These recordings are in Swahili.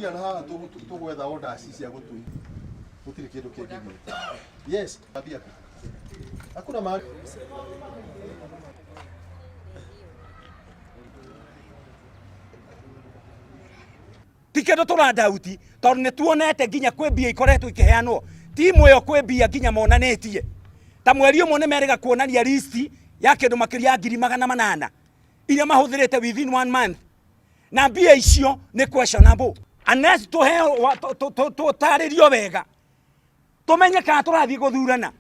turia na haha tugwetha orders cia gutui gutiri kindu kingi. Yes, tabia. Hakuna mahali. Tikedo turandauti tondu nituonete nginya kwi mbia ikoretwo ikiheanwo timu iyo kwi mbia nginya monanetie ta mweri umwe nimerega kuonania list ya kindu makiria 800,000 iria mahuthirite within 1 month na mbia icio ni questionable unless tutaririo wega tumenye kana turathie guthurana.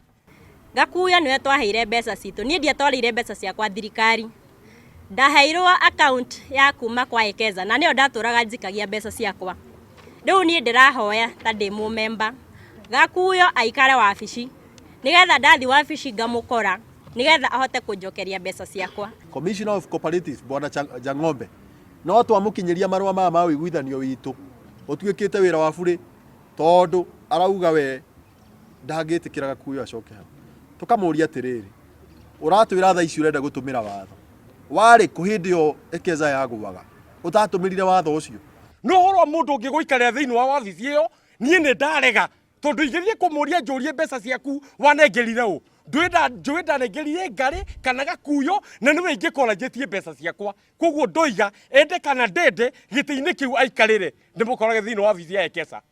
Gakuya niwe twaheire mbeca citu nie ndiatwarire mbeca ciakwa thirikari ndaheirwo account ya kuma kwa Ekeza na niyo ndaturaga njikagia mbeca ciakwa riu nie ndirahoya ta ndi mu member Gakuyo aikare wabici nigetha ndathi wabici ngamukora nigetha ahote kunjokeria mbeca ciakwa. Commissioner of Cooperatives Bwana Jang'ombe no twamukinyiria marua ma wiguithanio witu utuikite wira wa buri tondu arauga we ndangitikira Gakuyo acoke ha tukamuria atiriri uratwira tha ici urenda gutumira watho wari kuhindio Ekeza yaguaga utatumirire watho ucio no horo mundu ngiguikarira thiini wa wabici iyo nie ni ndarega tondu igithie kumuria njurie mbeca ciaku wanengerire u ndwenda nengerire ngari kana Gakuyo na niwe ingikora njetie mbeca ciakwa koguo ndoiga ende kana ndende giti-ini kiu aikarire ndimukorage thiini wa wabici ya Ekeza.